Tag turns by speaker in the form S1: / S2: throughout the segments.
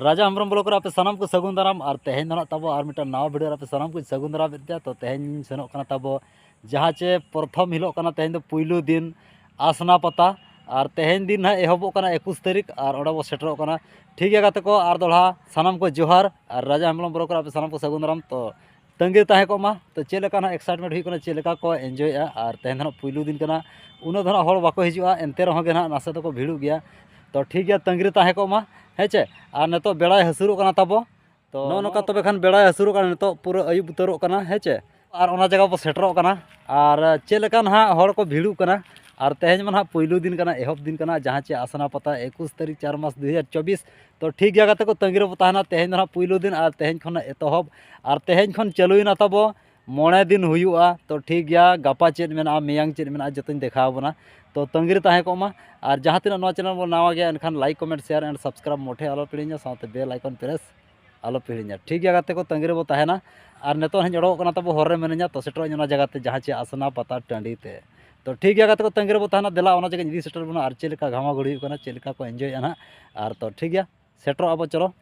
S1: राजा Hembrom block रे आपे सानाम को सगुन दाराम और तेहेन दो तब और मिटा नवा भिडियो आपे सानाम को सगुन दाराम तो तेहेन सेनोक कना तब जहाँ चे प्रथम हिलो कना तेहेन दो पुइलु दिन आसना पता और तेहेन दिन है एहबो कना 21 तारीख और ओडा बो सेटरो कना ठीक है गाते को और दोड़ा सानाम को जोहार और राजा हेम्ब्रम ब्लॉक रे आपे सानाम को सगुन दाराम तो तंगे ताहे को मा तो चेलेका ना एक्साइटमेंट हुई कना चेलेका को एंजॉय और तेहेन दो पुइलु दिन कना उनो धना हर बाको हिजुआ एनते रहो गे ना नासे तो भिड़ु गया तो ठीक है तंगे ताहे को मा हेचे और नितो बेड़ा हसुरो कना तबो तो नोका तबे खान बेड़ा हसुरो कना नितो पूरा अयुब उतरो कना हेचे और ओना जगह बो सेटरो कना और चेलेकान हा हर को भिड़ु कना और तेहेन मन हा पहिलु दिन कना एहब दिन कना जहाँ चे आसना पता 21 तारीख 4 मास 2024 तो ठीक गया गाते को तंगे रे ताहना तेहेन दो पहिलु दिन और तेहेन खन एतहब और तेहेन खन चलुइना तबो 9 दिन हुआ तो ठीक गया गपा चेद मेना मेयांग चेद मेना जतन देखा बना तो तंगे ताहे को मा और जहाँ तीन नवा चैनल बो नावा गया एनखान like comment share and subscribe मोटे आलो पिड़िया साथे बेल आइकन प्रेस आलो पिड़िया ठीक गया गाते को तंगे रे बो ताहेना और नितो हन जड़ो कना तबो हर रे मेनिया तो सेटरो जना जगह ते जहाँ चे आसना पता टांडी ते तो ठीक गया गाते को तंगे रे बो ताहेना देला ओना जगह इदी सेटर बना और चेलेका घामा घड़ी कना चेलेका को एंजॉय ना और तो ठीक गया सेटरो आबो चलो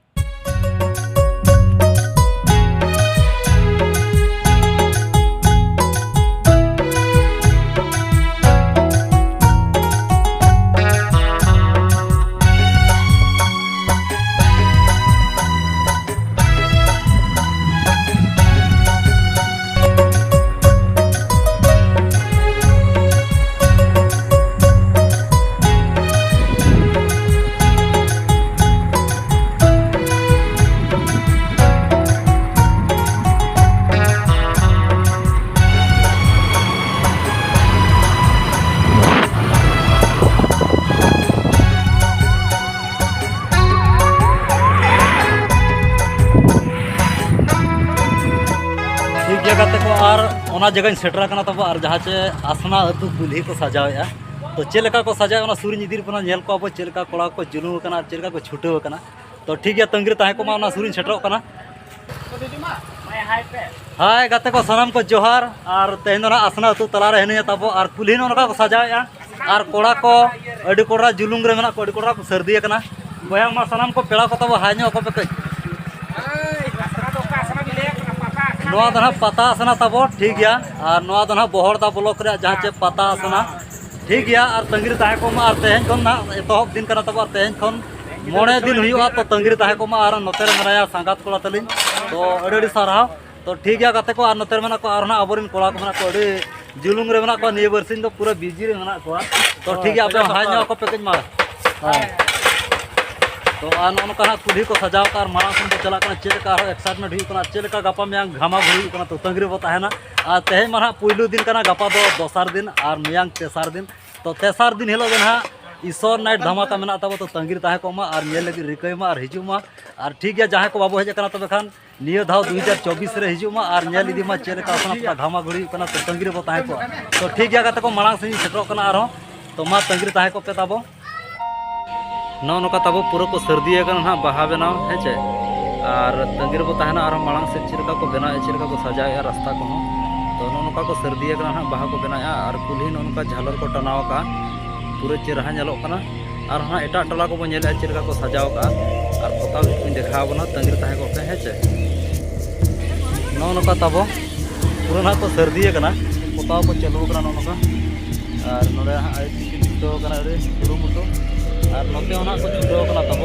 S1: गाते को और ओना जगह सेटरा कना तब और जहाँ चे आसना अतु कुल्ही को सजावे तो चेलेका को सजाए ओना सूरी इदी पना नेल को अब चेलेका कोड़ा को जुलू कना चेलेका को छुटेव कना तो ठीक है तंगे ताहे को मा ओना सूरी सेटरो कना हाय गाते को सनाम को जोहार और तेहेन दो आसना अतु तला रे हेने तब और कुल्ही ओना को सजावे और कोड़ा को अडी कोड़ा जुलुंग रे मेना को अडी कोड़ा को सर्दी कना बया मा सनाम को पेड़ा को तब हाय को पे नवा दना पता आसना तब ठीक गया और नवा दना बहरदा ब्लॉक रे जहाँ चे पता आसना ठीक गया और तंगे ताहे को मा और तेहेन खन ना एतहब दिन कना तब और तेहेन खन 9 दिन हुआ तो तंगे ताहे को मा और नोते रे मनाया सांगात कोड़ा तलिन तो अड़ी साराव तो ठीक गया गाते को और नोते रे मना को और ना अबरिन कोड़ा को मना को अड़ी जुलुंग रे मना को निये बरसिन तो पूरा बिजी रे मना को तो ठीक गया आपे हाय को पैकेज मा तो नौका कुल्ही को सजाव और मारा को चला चेलेका एक्साइटमेंट हुई चेलेका गपा में घामा घुड़ी तो तंगे रे ताहेना और तेहेन मा पुइलु दिन कना गपा दो दोसार दिन और मियांग तेसार दिन तो तेसार दिन हिलो ना ईश्वर नाइट धमाका मेना तब तो तंगे ताहे को मा और नेल लगी रिकयमा और हिजुमा और ठीक है जहाँ को बाबू हेज तब खान निये धाव 2024 रे हिजुमा और नेल इदी मा चेलेका अपना घामा घुड़ी तो तंगे रे ताहे को तो ठीक है गाते को मांग से सेटरो कना और तो मा तंगे ताहे को पे तब नौका तब पूरा को सर्दी ना बाहा बनाव हेचे और तंगे रे ताहेना और मांग से चिरका को बनाए चिरका को सजाए रास्ता को तो नौका को सर्दी ना बाहा को बनाया और कुल्ही नौका झालर को टनाव का पूरा चेहरा ñelok kana और हाँ एटा टोला को बनेले चिरका को सजाव का और पता देखा बना तंगे ताहे को पे हेचे नौका तब पूरा ना को सर्दी पता को चलू कना नौका और नोडे आई छुटो कना रे शुरू मुटो और नोते होना को छुटो कना तब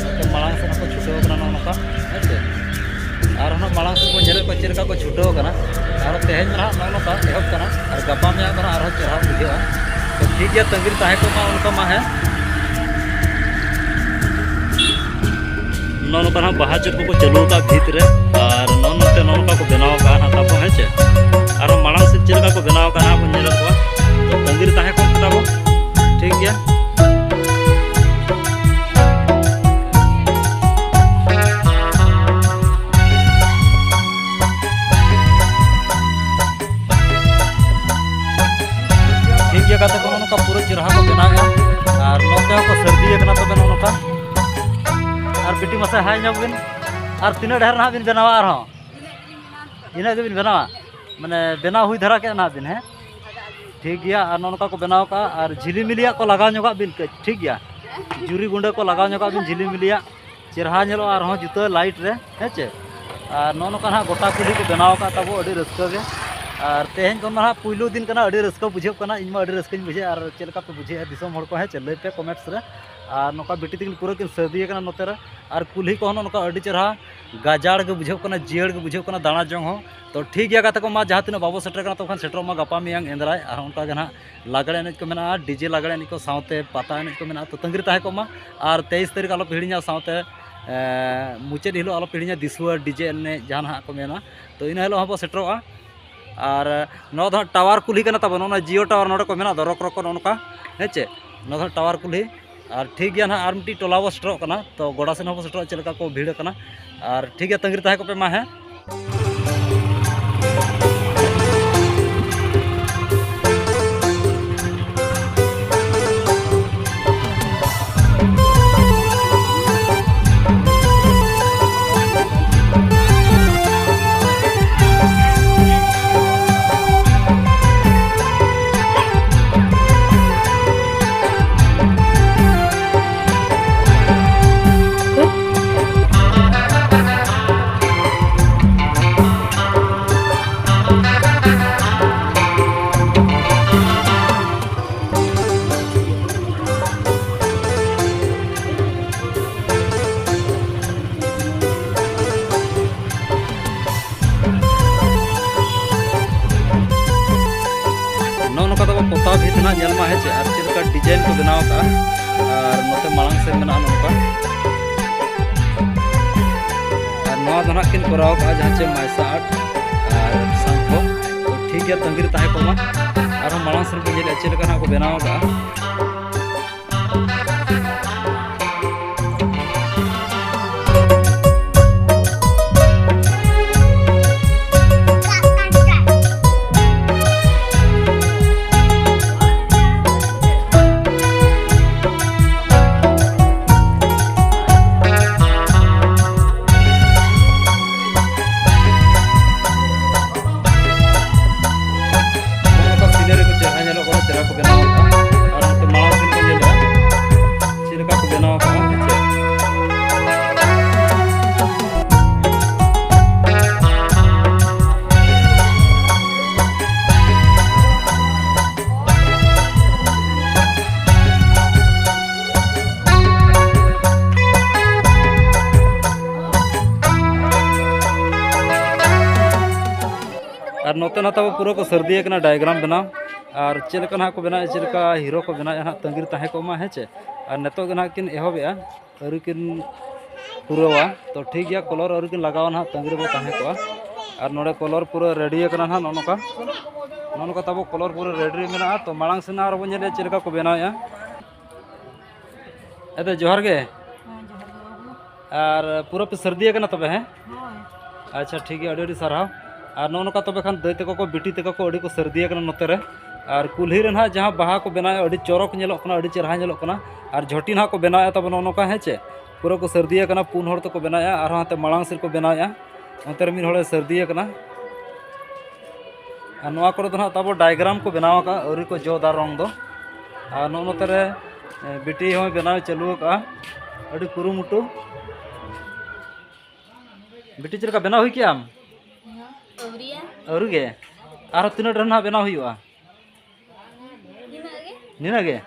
S1: नोते मांग से को छुटो कना नौका हेचे और ना मांग से को नेले को चिरका को छुटो कना और तेहेन ना नौका एहब कना और गपा में कना और चढ़ा बुझा तो ठीक है तंगे ताहे को मा उनका मा है नौका बाहा चुप को चलू का भीतर और नौते नौका को बनाव का ना तब हेचे और मांग से चिरका को बनाव का ना नेल को तो तंगे ताहे को तब ठीक है गाते को नौका पूरा चिरहा को बनाया और नौते को सर्दी तब नौका और बेटी मसा हाय बिन और तीना ढेर ना बिन बनावा और इना बिन बनावा माने बनाव हुई धरा के ना बिन है ठीक गया और नौका को बनाव का और झिली मिलिया को लगा बिन ठीक गया जुरी गुंडे को लगा बिन झिली मिलिया चेहरा नेलो और जुता लाइट रे हेचे और नो नोका ना गोटा कुली को बनाव का तबो अड़ी रस्का गे और तेहन को ना पुइलो दिन कना अड़ी रस्का बुझे कना इनमा अड़ी रस्का बुझे और चेलका पे बुझे दिसम हड़ को हेचे लय पे कमेंट्स रे और नोका बेटी तिन पूरा किन सर्दी कना नोते रे और कुली को नोका अड़ी चेहरा गाजाड़ के बुझे कना जियड़ के बुझे कना दाना जोंग हो तो ठीक गया कथा को मा जहाँ तीन बाबो सेटर कना तखन सेटर मा गपा मियांग एंद्राय और उनका गना लागड़े एनज को मेना डीजे लागड़े एनज को सावते पाता एनज को मेना तो तंगिर ताहे को मा और 23 तारीख आलो पीढ़िया सावते मुचाद हिलो आलो पीढ़िया दिसुआ डीजे एने जहां हाँ को मेना तो इन हिलो हबो सेटरोआ और नो दो टावर कुली कना तब नो जियो टावर नोडे को मेना दरक रक नोका हेचे नो दो टावर कुली और ठीक गया ना और मिट्टी टोला बो सेटरो कना तो गोड़ा सेन हबो सेटरो चलका को भीड़ कना और ठीक गया तंगिर ताहे को पे मा है पोता भी तना जलमा है और चलका डिजाइन को बनाव का और नोते मांग से मेना नोका और नवा दना किन कराव का जहां चे माइसा आर्ट और संखो तो ठीक है तंगिर ताहे को मा और मांग से के चलका ना को बनाव का और नोते ना तब पूरा को सर्दी कना डायग्राम बनाव और चलका ना को बना चलका हीरो को बना ना तंगिर ताहे को मा हेचे और नेतो गना किन एहोबेआ अरु किन पूरावा तो ठीक गया कलर अरु किन लगाव ना तंगिर बो ताहे को और नोडे कलर पूरा रेडी कना ना नोनका तब कलर पूरा रेडी मेना तो मांग से ना बो नेले चलका को बनाया एते जोहर गे और पूरा पे सर्दी कना तबे है अच्छा ठीक है अड़ी साराव और नौका तब खान दई तक को बिटी तक को अड़ी को सर्दी नोते रे और कुल्ही रे ना जहाँ बाहा को बनाए अड़ी चौरक नेलोकना अड़ी चेहरा नेलोकना और झोटी ना को बनाया तब नौका है चे पूरा को सर्दी पुन हर तक बनाया और हाते मांग सिर को बनाया अंतर मिन हड़े सर्दी और नवा करे तो ना तब डायग्राम को बनाव का अरी को जोदार रंग दो और नोते रे बिटी हो बनाव चालू का अड़ी कुरुमुटु बिटी चलका बनाव हुई क्या और गे और तीन रहा बनाव हुआ निनागे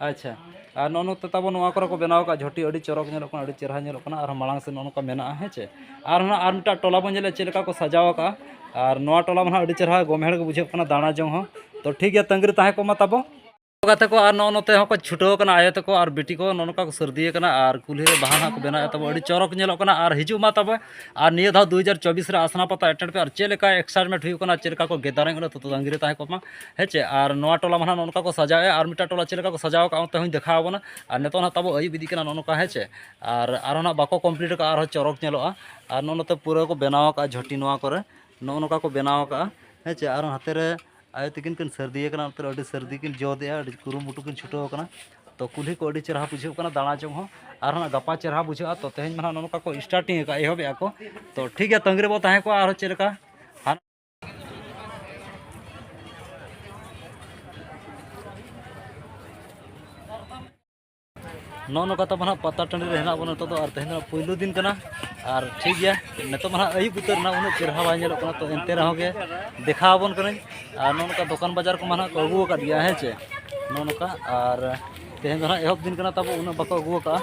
S1: अच्छा और नोते तब नवा को बनाव का झोटी अड़ी चरक नेलोकना अड़ी चेहरा नेलोकना और मांग से नोका मेना है चे और मिटा टोला बन जेले चलका को सजाव का और नवा टोला में अड़ी चेहरा गमेड़ के बुझे दाना जों हो तो ठीक है तंगिर ताहे को मा तब गाते को और नोते को छुटो आयो तक और बेटी को नौका को सर्दी और कुल्ही बाहा को बना तब अड़ी चरक नेलोकना और हिजू मा तब और निया धाव 2024 आसना पता एटेंड पे और चेलका एक्साइटमेंट हुई चेलका को गेदारें तो तंगिर ताहे को मा हेचे और नवा टोला मा नौका को सजावे और मिटा टोला चेलका को सजाव का हूँ देखावना और नितो ना तब अयुब इदी नौका हेचे और ना बाको कमप्लीट का और चरक नेलोआ और नोते पूरा को बनाव का झोटी नवा करे नौका को बनाव का हेचे और हाथे रे आयो तकिन किन सर्दी अड़ी सर्दी किन जो दे कुरुमुटु किन छुटो तो कुल्ही को अड़ी चेहरा बुझे दाना जों हो और गपा चेहरा बुझे तो तेज में नौका को स्टार्टिंग का एहबे को तो ठीक है तंगिर बो ताहे को और चेलका नो नौका तब ना पता टंडी हेना बना तो और तेहन पुइलू दिन कना और ठीक गया नितो ना अयुब उतर ना उन चेहरा बाय नेलो कना तो एनते रहोगे देखा बन करें और नो नौका दुकान बाजार को माना को अगू कर दिया है चे नो नौका और तेहन ना एहब दिन कना तब उन बाको अगू का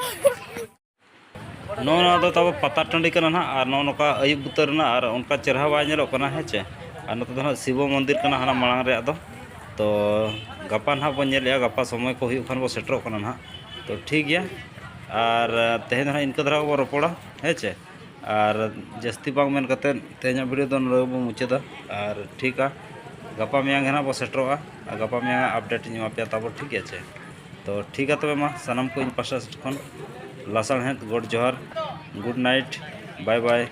S1: नो ना तो तब पता टंडी कना ना और नो नौका अयुब उतर ना और उनका चेहरा बाय नेलो कना है चे और नतो ना शिव मंदिर कना हाना मांग रे तो गपा ना बन नेलिया गपा समय को हुई खान बो सेटरो कना ना तो ठीक गया और तेहन ना इनका धरा बो रपड़ा है चे और जस्ती बांग मेन कते तेहन वीडियो दो नरो बो मुचादा और ठीक है गपा मियांग ना बो सेटरोआ और गपा मियांग अपडेट इन पे तब ठीक है तो ठीक है तबे मा सनम को इन पासा खन लासाण है गुड जोहर गुड नाइट बाय बाय।